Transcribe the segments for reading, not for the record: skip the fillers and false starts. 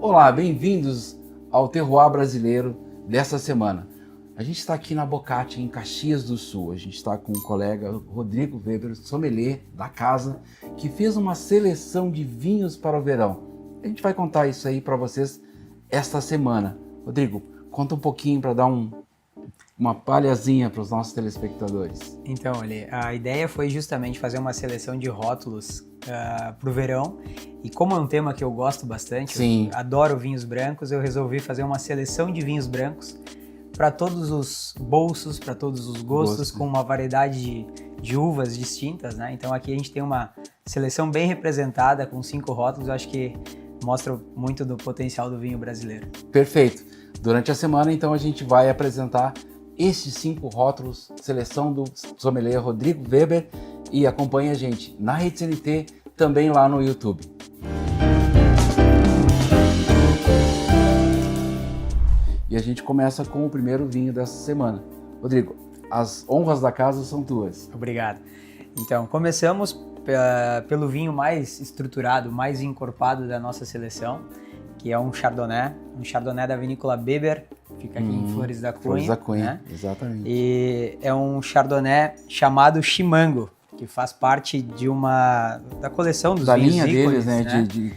Olá, bem-vindos ao Terroir Brasileiro dessa semana. A gente está aqui na Bocate, em Caxias do Sul. A gente está com o colega Rodrigo Weber, sommelier da casa, que fez uma seleção de vinhos para o verão. A gente vai contar isso aí para vocês esta semana. Rodrigo, conta um pouquinho para dar uma palhazinha para os nossos telespectadores. Então, olha, a ideia foi justamente fazer uma seleção de rótulos para o verão, e como é um tema que eu gosto bastante, Sim. Eu adoro vinhos brancos, eu resolvi fazer uma seleção de vinhos brancos para todos os bolsos, para todos os gostos, com uma variedade de uvas distintas, né? Então aqui a gente tem uma seleção bem representada com 5 rótulos, eu acho que mostra muito do potencial do vinho brasileiro. Perfeito. Durante a semana, então, a gente vai apresentar esses 5 rótulos, seleção do sommelier Rodrigo Weber, e acompanhe a gente na Rede CNT, também lá no YouTube. E a gente começa com o primeiro vinho dessa semana. Rodrigo, as honras da casa são tuas. Obrigado. Então, começamos pelo vinho mais estruturado, mais encorpado da nossa seleção, que é um Chardonnay da vinícola Weber, fica aqui em Flores da Cunha. Flores da Cunha, né? Exatamente. E é um Chardonnay chamado Chimango, que faz parte da coleção dos vinhos linha ícones, deles, né?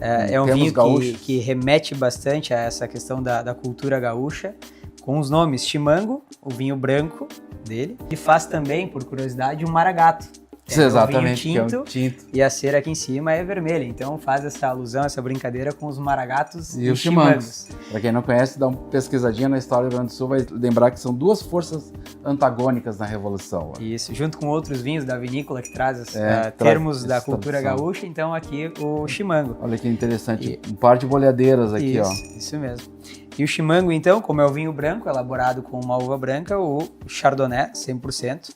É um vinho que remete bastante a essa questão da cultura gaúcha, com os nomes Chimango, o vinho branco dele, e faz também, por curiosidade, um Maragato. Exatamente, o vinho que é um tinto. E a cera aqui em cima é vermelha, então faz essa alusão, essa brincadeira com os maragatos e os chimangos. Para quem não conhece, dá uma pesquisadinha na história do Rio Grande do Sul, vai lembrar que são duas forças antagônicas na Revolução. Isso, junto com outros vinhos da vinícola que traz termos da cultura gaúcha, então aqui o chimango. Olha que interessante, um par de boleadeiras aqui, isso, ó. Isso mesmo. E o chimango, então, como é o vinho branco, elaborado com uma uva branca, o Chardonnay 100%.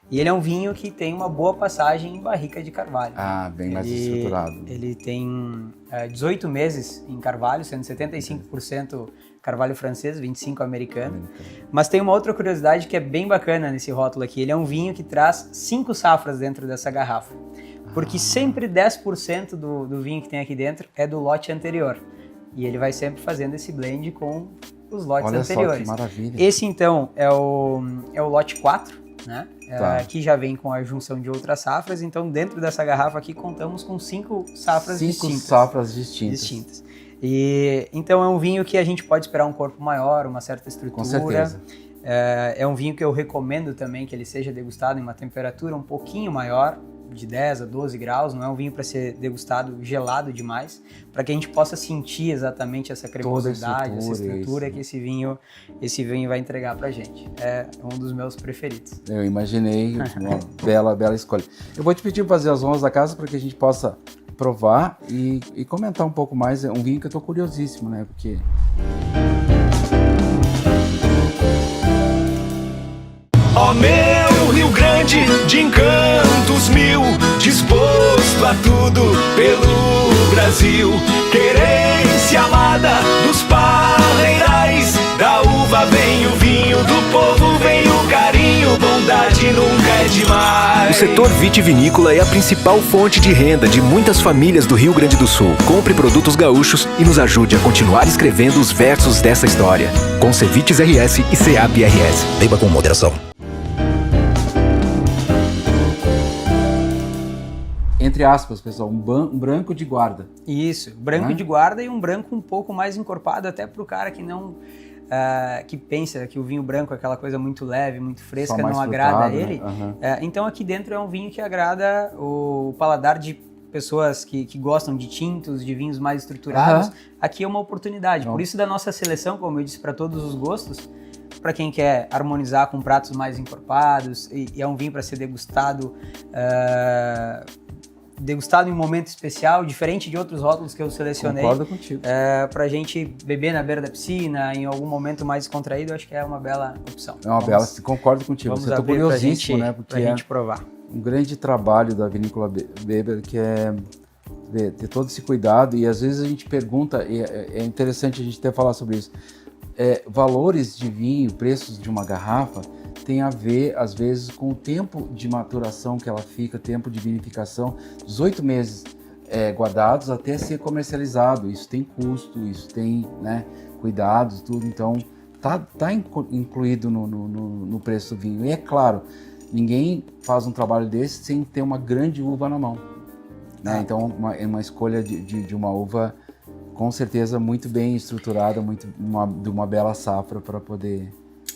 E ele é um vinho que tem uma boa passagem em barrica de carvalho. Ah, bem mais estruturado. Ele tem 18 meses em carvalho, sendo 75% carvalho francês, 25% americano. Mas tem uma outra curiosidade que é bem bacana nesse rótulo aqui. Ele é um vinho que traz 5 safras dentro dessa garrafa. Porque sempre 10% do vinho que tem aqui dentro é do lote anterior. E ele vai sempre fazendo esse blend com os lotes anteriores. Olha só que maravilha. Esse, então, é o lote 4. Né? Tá. Aqui já vem com a junção de outras safras, então dentro dessa garrafa aqui contamos com 5 safras distintas. 5 safras distintas. E então é um vinho que a gente pode esperar um corpo maior, uma certa estrutura. Com certeza. É um vinho que eu recomendo também que ele seja degustado em uma temperatura um pouquinho maior, de 10 a 12 graus, não é um vinho para ser degustado gelado demais, para que a gente possa sentir exatamente essa cremosidade, essa estrutura que esse vinho vai entregar pra gente. É um dos meus preferidos. Eu imaginei, uma bela escolha. Eu vou te pedir para fazer as honras da casa para que a gente possa provar e comentar um pouco mais. É um vinho que eu tô curiosíssimo, né? Porque... Ó meu Rio Grande de encantos mil, disposto a tudo pelo Brasil. Querência amada dos parreirais, da uva vem o vinho, do povo vem o carinho, bondade nunca é demais. O setor vitivinícola é a principal fonte de renda de muitas famílias do Rio Grande do Sul. Compre produtos gaúchos e nos ajude a continuar escrevendo os versos dessa história. Com Cevites RS e SEAP RS. Beba com moderação. Entre aspas, pessoal, um branco de guarda. Isso, branco de guarda e um branco um pouco mais encorpado, até para o cara que não... que pensa que o vinho branco é aquela coisa muito leve, muito fresca, não agrada a ele. Né? Então aqui dentro é um vinho que agrada o paladar de pessoas que gostam de tintos, de vinhos mais estruturados. Aqui é uma oportunidade. Por isso da nossa seleção, como eu disse, para todos os gostos, para quem quer harmonizar com pratos mais encorpados, e é um vinho para ser degustado em um momento especial, diferente de outros rótulos que eu selecionei. Concordo contigo. Pra gente beber na beira da piscina, em algum momento mais descontraído, acho que é uma bela opção. É uma bela, concordo contigo. Você está curiosíssimo, né? Porque pra gente provar. Um grande trabalho da vinícola Weber, que é ter todo esse cuidado, e às vezes a gente pergunta, e é interessante a gente até falar sobre isso, valores de vinho, preços de uma garrafa, tem a ver, às vezes, com o tempo de maturação que ela fica, tempo de vinificação, 18 meses. guardados até ser comercializado. Isso tem custo, isso tem, né, cuidados, tudo. Então, tá incluído no preço do vinho. E é claro, ninguém faz um trabalho desse sem ter uma grande uva na mão, né? Então, uma escolha de uma uva, com certeza, muito bem estruturada, de uma bela safra para poder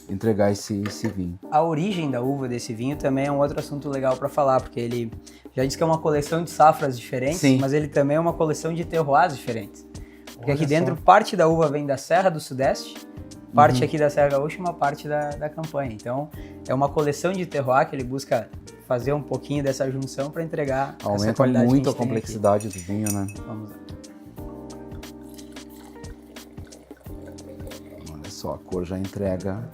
entregar esse vinho. A origem da uva desse vinho também é um outro assunto legal para falar, porque ele já disse que é uma coleção de safras diferentes, Sim. mas ele também é uma coleção de terroirs diferentes. Porque Olha aqui dentro, só. parte da uva vem da Serra do Sudeste, parte aqui da Serra Gaúcha e uma parte da Campanha. Então, é uma coleção de terroir que ele busca fazer um pouquinho dessa junção para entregar essa Aumenta qualidade muito que a gente tem complexidade do vinho, né? aqui. Vamos lá. Olha só, a cor já entrega.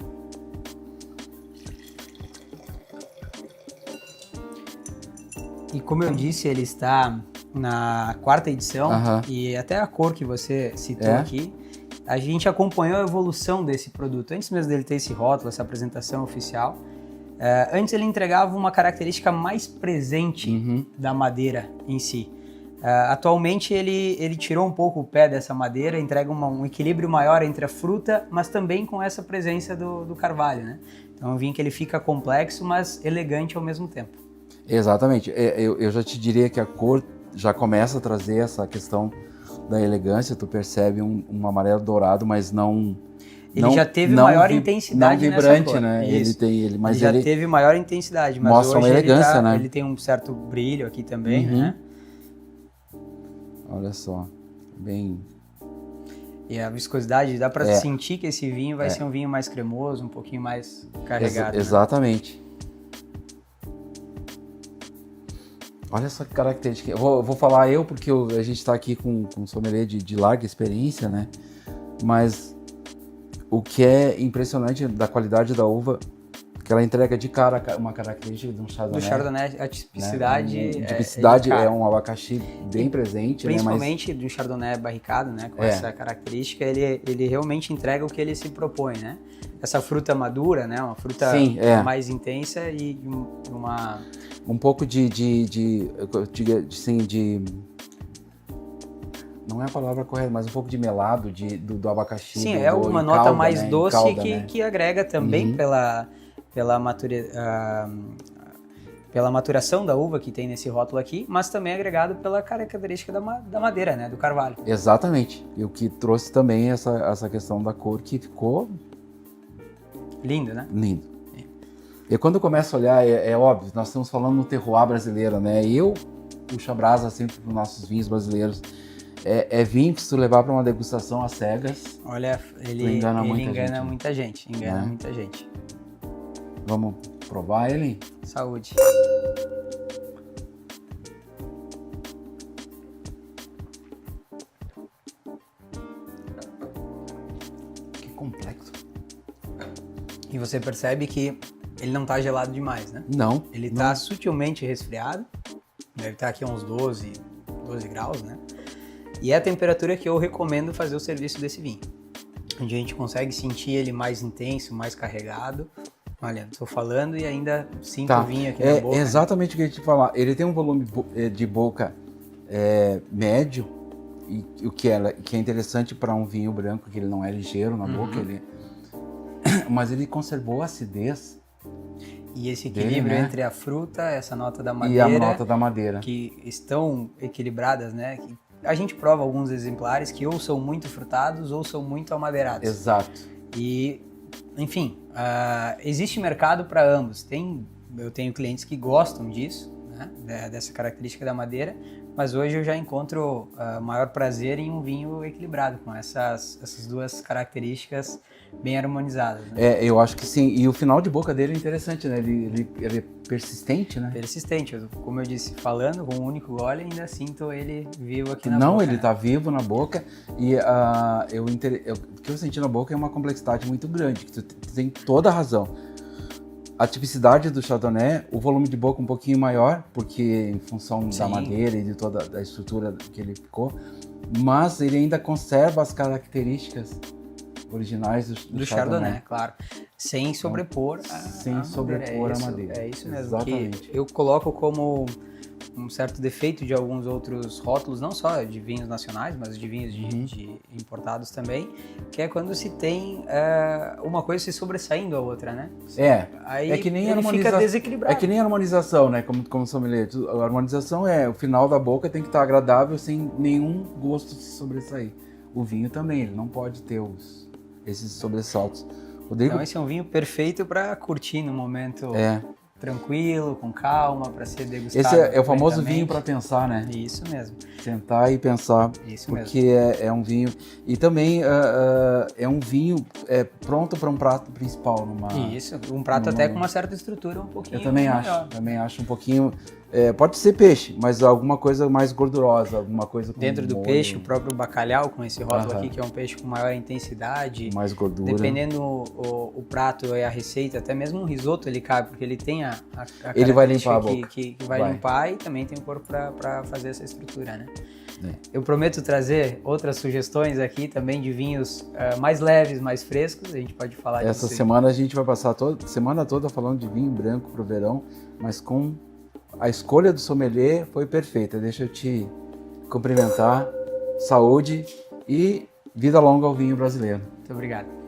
E como eu disse, ele está na 4ª edição, Aham. e até a cor que você citou É? aqui, a gente acompanhou a evolução desse produto. Antes mesmo dele ter esse rótulo, essa apresentação oficial, antes ele entregava uma característica mais presente da madeira em si. Atualmente ele tirou um pouco o pé dessa madeira, entrega um equilíbrio maior entre a fruta, mas também com essa presença do carvalho, né? Então é um vinho que ele fica complexo, mas elegante ao mesmo tempo. Exatamente. Eu já te diria que a cor já começa a trazer essa questão da elegância. Tu percebe um amarelo dourado, mas não... Ele já teve maior intensidade não vibrante, nessa cor. né? Isso. Mas já ele teve maior intensidade, mas mostra hoje uma elegância, ele, né? ele tem um certo brilho aqui também, né? Olha só, bem... E a viscosidade, dá para É. sentir que esse vinho vai ser um vinho mais cremoso, um pouquinho mais carregado. Né? Exatamente. Olha só que característica. Eu vou falar porque a gente está aqui com um sommelier de larga experiência, né? Mas o que é impressionante da qualidade da uva, que ela entrega de cara uma característica de um Chardonnay. Do Chardonnay, a tipicidade, Né? Tipicidade é é um abacaxi bem presente, principalmente de um Chardonnay barricado, né? Com essa característica, ele realmente entrega o que ele se propõe, né? Essa fruta madura, né? Uma fruta mais intensa e uma... um pouco de não é a palavra correta, mas um pouco de melado do abacaxi. Sim, é uma nota calda, mais né? doce calda, que, né? que agrega também pela maturação da uva que tem nesse rótulo aqui, mas também agregado pela característica da madeira, né? Do carvalho. Exatamente. E o que trouxe também essa questão da cor que ficou Lindo, né? lindo. E quando eu começo a olhar, é óbvio, nós estamos falando no terroir brasileiro, né? E eu puxo a brasa sempre para os nossos vinhos brasileiros. É vinho que se tu levar para uma degustação às cegas. Olha, ele engana muita gente. Engana muita gente. Vamos provar ele? Saúde. Que complexo. E você percebe que ele não tá gelado demais, né? Não. Ele tá sutilmente resfriado. Deve estar aqui a uns 12 graus, né? E é a temperatura que eu recomendo fazer o serviço desse vinho. Onde a gente consegue sentir ele mais intenso, mais carregado. Olha, estou falando e ainda sinto o vinho aqui na boca. É exatamente o que eu ia te falar. Ele tem um volume de boca médio, e o que é interessante para um vinho branco, que ele não é ligeiro na boca, mas ele conservou a acidez. E esse equilíbrio dele, né? entre a fruta, essa nota da E madeira, a nota da madeira. que estão equilibradas, né? A gente prova alguns exemplares que ou são muito frutados ou são muito amadeirados. Exato. E, enfim, existe mercado para ambos. Eu tenho clientes que gostam disso, né? Dessa característica da madeira, mas hoje eu já encontro maior prazer em um vinho equilibrado, com essas duas características bem harmonizadas. Né? Eu acho que sim. E o final de boca dele é interessante, né? Ele é persistente, né? Persistente. Como eu disse, falando com um único gole, ainda sinto ele vivo aqui na boca. Não, ele né? tá vivo na boca. E o que eu senti na boca é uma complexidade muito grande, que tu tem toda a razão. A tipicidade do Chardonnay, o volume de boca um pouquinho maior, porque em função da madeira e de toda a estrutura que ele ficou, mas ele ainda conserva as características originais do Chardonnay, claro. Sem sobrepor a madeira. É isso mesmo. Exatamente. Que eu coloco como um certo defeito de alguns outros rótulos, não só de vinhos nacionais, mas de vinhos de importados também, que é quando se tem uma coisa se sobressaindo a outra, né? Aí é que nem ele fica desequilibrado. É que nem a harmonização, né? Como sommelier. A harmonização o final da boca tem que estar agradável sem nenhum gosto se sobressair. O vinho também, ele não pode ter esses sobressaltos. Rodrigo? Então esse é um vinho perfeito para curtir no momento tranquilo, com calma, para ser degustado. Esse é o famoso vinho para pensar, né? Isso mesmo. Sentar e pensar. Isso porque mesmo. É um vinho... E também é um vinho pronto para um prato principal. Isso, um prato até com uma certa estrutura um pouquinho Eu também maior. Também acho um pouquinho... pode ser peixe, mas alguma coisa mais gordurosa, alguma coisa com dentro do molho, peixe, o próprio bacalhau com esse rótulo aqui, que é um peixe com maior intensidade. mais gordura. Dependendo o prato e a receita, até mesmo um risoto ele cabe, porque ele tem a ele vai limpar a boca. Que vai limpar e também tem o corpo para fazer essa estrutura, né? Eu prometo trazer outras sugestões aqui também de vinhos mais leves, mais frescos, a gente pode falar disso. Essa semana a gente vai passar a semana toda falando de vinho branco pro verão, mas com a escolha do sommelier foi perfeita. Deixa eu te cumprimentar. Saúde e vida longa ao vinho brasileiro. Muito obrigado.